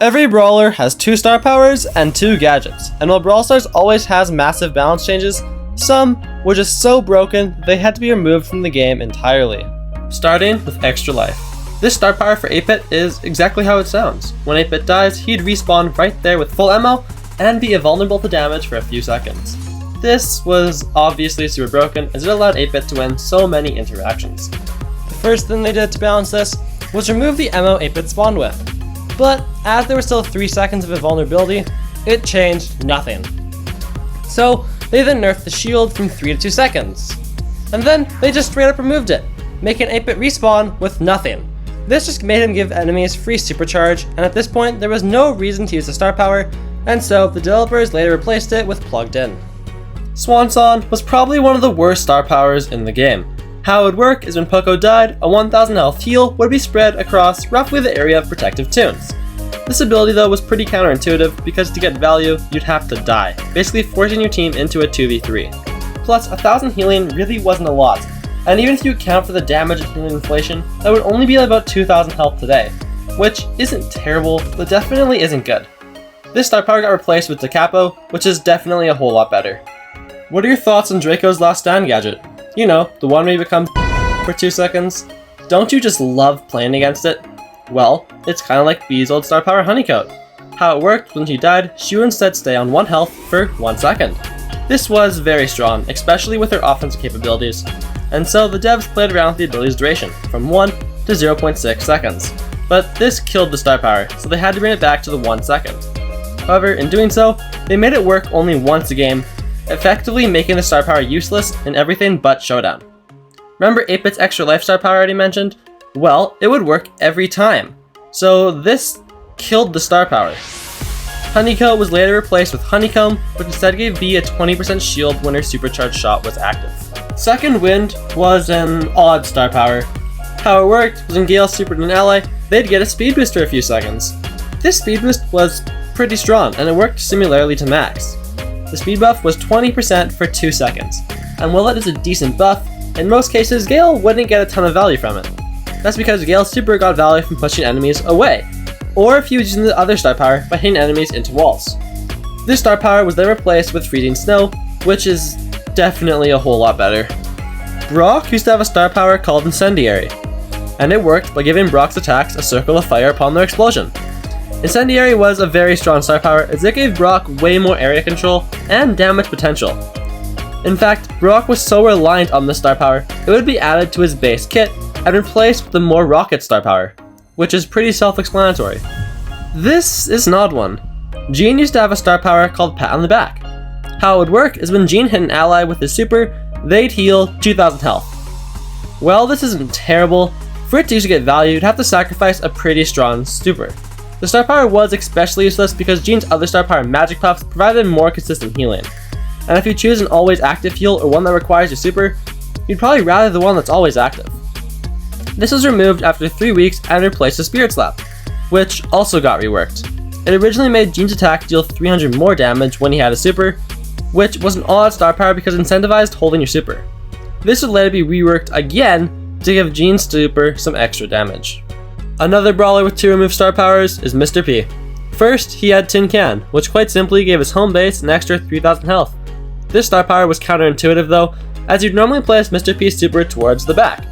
Every brawler has 2 star powers and 2 gadgets, and while Brawl Stars always has massive balance changes, some were just so broken that they had to be removed from the game entirely. Starting with Extra Life. This star power for 8-Bit is exactly how it sounds. When 8-Bit dies, he'd respawn right there with full ammo and be invulnerable to damage for a few seconds. This was obviously super broken as it allowed 8-Bit to win so many interactions. The first thing they did to balance this was remove the ammo 8-Bit spawned with. But as there was still 3 seconds of invulnerability, it changed nothing. So they then nerfed the shield from 3 to 2 seconds. And then they just straight up removed it, making 8-Bit respawn with nothing. This just made him give enemies free supercharge, and at this point there was no reason to use the star power, and so the developers later replaced it with plugged in. Swan was probably one of the worst star powers in the game. How it would work is when Poco died, a 1000 health heal would be spread across roughly the area of protective tunes. This ability though was pretty counterintuitive because to get value, you'd have to die, basically forcing your team into a 2v3. Plus, 1000 healing really wasn't a lot, and even if you account for the damage and healing inflation, that would only be about 2000 health today, which isn't terrible, but definitely isn't good. This star power got replaced with the Capo, which is definitely a whole lot better. What are your thoughts on Draco's Last Stand gadget? You know, the one where you become for 2 seconds. Don't you just love playing against it? Well, it's kinda like Bee's old star power Honeycoat. How it worked when she died, she would instead stay on 1 health for 1 second. This was very strong, especially with her offensive capabilities, and so the devs played around with the ability's duration, from 1 to 0.6 seconds. But this killed the star power, so they had to bring it back to the 1 second. However, in doing so, they made it work only once a game, effectively making the star power useless in everything but Showdown. Remember 8-Bit's Extra Life star power I already mentioned? Well, it would work every time. So this killed the star power. Honeycoat was later replaced with Honeycomb, which instead gave Bee a 20% shield when her supercharged shot was active. Second Wind was an odd star power. How it worked was when Gale supered an ally, they'd get a speed boost for a few seconds. This speed boost was pretty strong, and it worked similarly to Max. The speed buff was 20% for 2 seconds, and while it is a decent buff, in most cases Gale wouldn't get a ton of value from it. That's because Gale's super got value from pushing enemies away, or if he was using the other star power by hitting enemies into walls. This star power was then replaced with Freezing Snow, which is definitely a whole lot better. Brock used to have a star power called Incendiary, and it worked by giving Brock's attacks a circle of fire upon their explosion. Incendiary was a very strong star power as it gave Brock way more area control and damage potential. In fact, Brock was so reliant on this star power, it would be added to his base kit and replaced with the more rocket star power, which is pretty self-explanatory. This is an odd one. Jean used to have a star power called Pat on the Back. How it would work is when Jean hit an ally with his super, they'd heal 2000 health. Well, this isn't terrible. For it to usually get value, you'd have to sacrifice a pretty strong super. The star power was especially useless because Jean's other star power Magic Puffs provided more consistent healing. And if you choose an always active heal or one that requires your super, you'd probably rather the one that's always active. This was removed after 3 weeks and replaced with Spirit Slap, which also got reworked. It originally made Jean's attack deal 300 more damage when he had a super, which was an odd star power because it incentivized holding your super. This would later be reworked again to give Jean's super some extra damage. Another brawler with 2 removed star powers is Mr. P. First, he had Tin Can, which quite simply gave his home base an extra 3000 health. This star power was counterintuitive though, as you'd normally place Mr. P's super towards the back.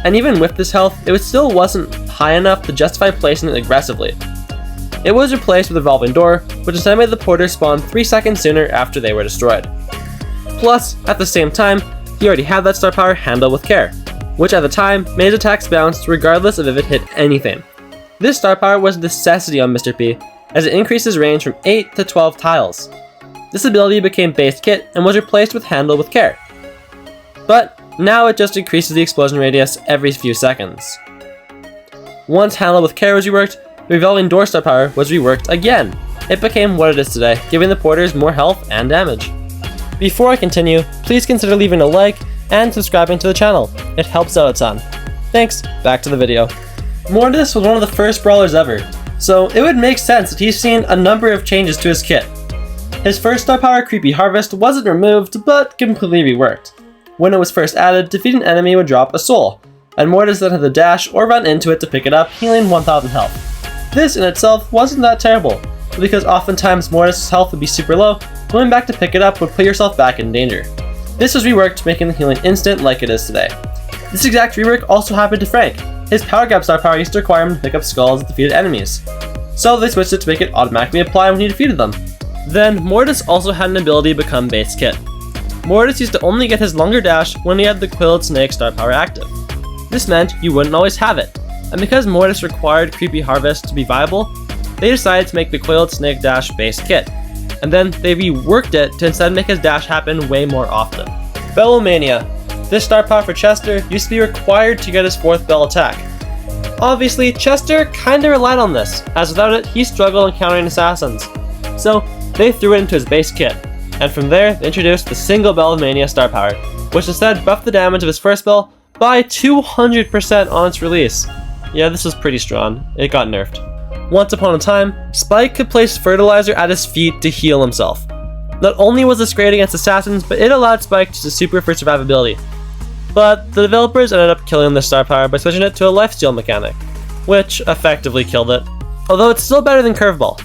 And even with this health, it still wasn't high enough to justify placing it aggressively. It was replaced with Revolving Door, which instead made the porters spawn 3 seconds sooner after they were destroyed. Plus, at the same time, he already had that star power Handle with Care, which at the time made his attacks bounce regardless of if it hit anything. This star power was a necessity on Mr. P, as it increased his range from 8 to 12 tiles. This ability became base kit and was replaced with Handle with Care. But now it just increases the explosion radius every few seconds. Once Handle with Care was reworked, the Revolving Door star power was reworked again. It became what it is today, giving the porters more health and damage. Before I continue, please consider leaving a like and subscribing to the channel. It helps out a ton. Thanks, back to the video. Mortis was one of the first brawlers ever, so it would make sense that he's seen a number of changes to his kit. His first star power, Creepy Harvest, wasn't removed, but completely reworked. When it was first added, defeating an enemy would drop a soul, and Mortis then had to dash or run into it to pick it up, healing 1000 health. This in itself wasn't that terrible, because oftentimes Mortis' health would be super low, going back to pick it up would put yourself back in danger. This was reworked, making the healing instant like it is today. This exact rework also happened to Frank. His power gap star power used to require him to pick up skulls of defeated enemies, so they switched it to make it automatically apply when he defeated them. Then Mortis also had an ability to become base kit. Mortis used to only get his longer dash when he had the Quilled Snake star power active. This meant you wouldn't always have it, and because Mortis required Creepy Harvest to be viable, they decided to make the Quilled Snake dash base kit, and then they reworked it to instead make his dash happen way more often. Bellomania. This star power for Chester used to be required to get his 4th bell attack. Obviously, Chester kinda relied on this, as without it, he struggled encountering assassins. So, they threw it into his base kit, and from there, they introduced the single Bellomania star power, which instead buffed the damage of his first bell by 200% on its release. Yeah, this was pretty strong. It got nerfed. Once upon a time, Spike could place fertilizer at his feet to heal himself. Not only was this great against assassins, but it allowed Spike to use a super for survivability. But the developers ended up killing this star power by switching it to a lifesteal mechanic, which effectively killed it, although it's still better than Curveball.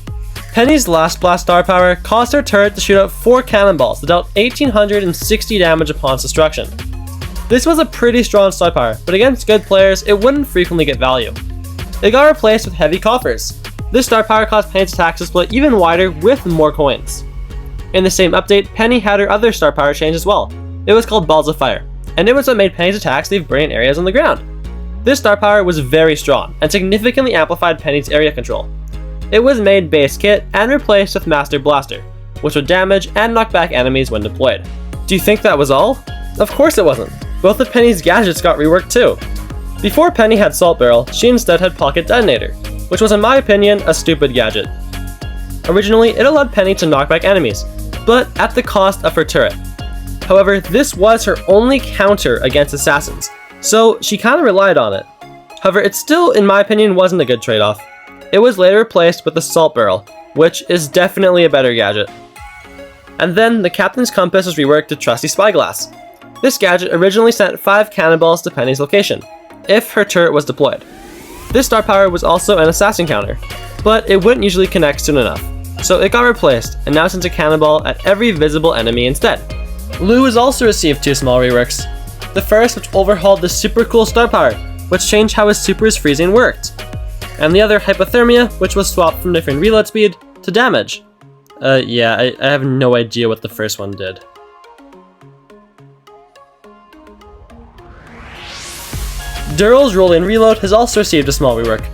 Penny's Last Blast star power caused her turret to shoot out 4 cannonballs that dealt 1860 damage upon its destruction. This was a pretty strong star power, but against good players, it wouldn't frequently get value. It got replaced with Heavy Coffers. This star power caused Penny's attacks to split even wider with more coins. In the same update, Penny had her other star power change as well. It was called Balls of Fire, and it was what made Penny's attacks leave brilliant areas on the ground. This star power was very strong, and significantly amplified Penny's area control. It was made base kit and replaced with Master Blaster, which would damage and knock back enemies when deployed. Do you think that was all? Of course it wasn't. Both of Penny's gadgets got reworked too. Before Penny had Salt Barrel, she instead had Pocket Detonator, which was in my opinion a stupid gadget. Originally, it allowed Penny to knock back enemies, but at the cost of her turret. However, this was her only counter against assassins, so she kinda relied on it. However, it still, in my opinion, wasn't a good trade-off. It was later replaced with the Salt Barrel, which is definitely a better gadget. And then the Captain's Compass was reworked to Trusty Spyglass. This gadget originally sent 5 cannonballs to Penny's location, if her turret was deployed. This star power was also an assassin counter, but it wouldn't usually connect soon enough, so it got replaced and now sends a cannonball at every visible enemy instead. Lou has also received 2 small reworks. The first, which overhauled the super cool star power, which changed how his super's freezing worked. And the other, Hypothermia, which was swapped from different reload speed to damage. I have no idea what the first one did. Darryl's Rolling Reload has also received a small rework.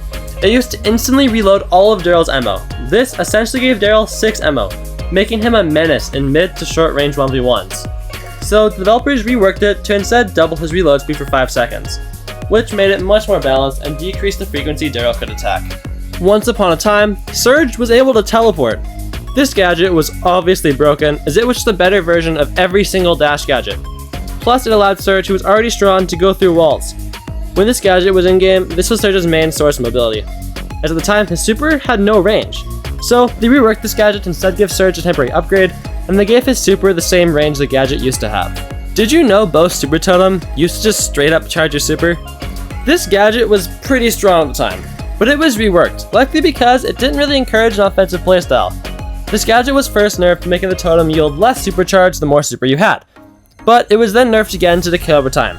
It used to instantly reload all of Darryl's ammo. This essentially gave Darryl 6 ammo, making him a menace in mid to short range 1v1s. So the developers reworked it to instead double his reload speed for 5 seconds, which made it much more balanced and decreased the frequency Darryl could attack. Once upon a time, Surge was able to teleport. This gadget was obviously broken, as it was just a better version of every single dash gadget. Plus it allowed Surge, who was already strong, to go through walls. When this gadget was in-game, this was Surge's main source of mobility, as at the time his super had no range. So they reworked this gadget to instead give Surge a temporary upgrade, and they gave his super the same range the gadget used to have. Did you know both Super Totem used to just straight up charge your super? This gadget was pretty strong at the time, but it was reworked, likely because it didn't really encourage an offensive playstyle. This gadget was first nerfed, making the totem yield less supercharge the more super you had, but it was then nerfed again to decay over time.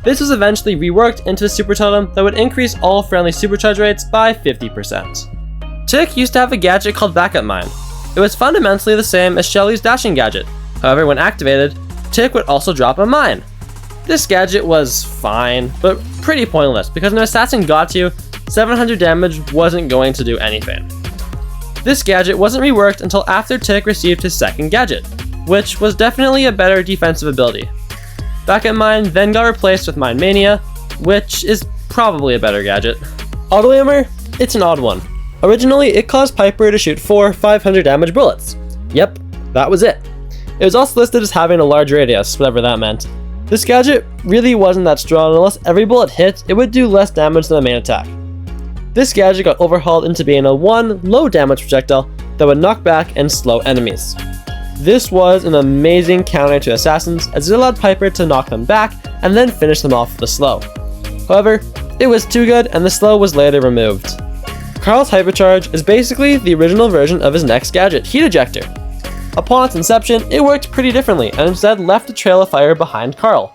This was eventually reworked into a super totem that would increase all friendly supercharge rates by 50%. Tick used to have a gadget called Backup Mine. It was fundamentally the same as Shelly's dashing gadget. However, when activated, Tick would also drop a mine. This gadget was fine, but pretty pointless because when an assassin got to you, 700 damage wasn't going to do anything. This gadget wasn't reworked until after Tick received his second gadget, which was definitely a better defensive ability. Backup Mine then got replaced with Mine Mania, which is probably a better gadget. Auto Aimer? It's an odd one. Originally, it caused Piper to shoot 4 500 damage bullets. Yep, that was it. It was also listed as having a large radius, whatever that meant. This gadget really wasn't that strong, unless every bullet hit, it would do less damage than the main attack. This gadget got overhauled into being a 1 low damage projectile that would knock back and slow enemies. This was an amazing counter to assassins, as it allowed Piper to knock them back and then finish them off with the slow. However, it was too good and the slow was later removed. Carl's hypercharge is basically the original version of his next gadget, heat ejector. Upon its inception, it worked pretty differently and instead left a trail of fire behind Carl.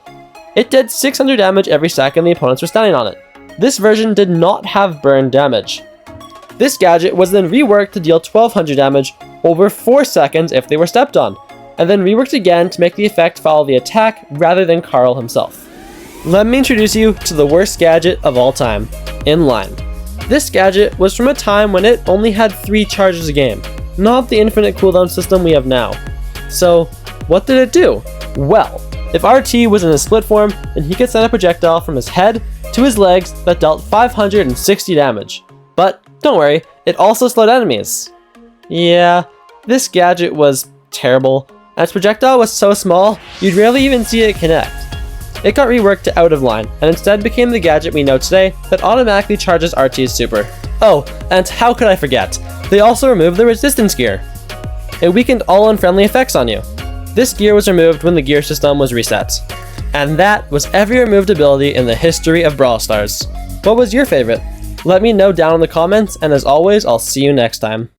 It did 600 damage every second the opponents were standing on it. This version did not have burn damage. This gadget was then reworked to deal 1200 damage over 4 seconds if they were stepped on, and then reworked again to make the effect follow the attack rather than Carl himself. Let me introduce you to the worst gadget of all time, Inline. This gadget was from a time when it only had 3 charges a game, not the infinite cooldown system we have now. So, what did it do? Well, if RT was in his split form, then he could send a projectile from his head to his legs that dealt 560 damage. But don't worry, it also slowed enemies. Yeah, this gadget was terrible, and its projectile was so small, you'd rarely even see it connect. It got reworked to out of line, and instead became the gadget we know today that automatically charges RT's super. Oh, and how could I forget? They also removed the resistance gear. It weakened all unfriendly effects on you. This gear was removed when the gear system was reset. And that was every removed ability in the history of Brawl Stars. What was your favorite? Let me know down in the comments, and as always, I'll see you next time.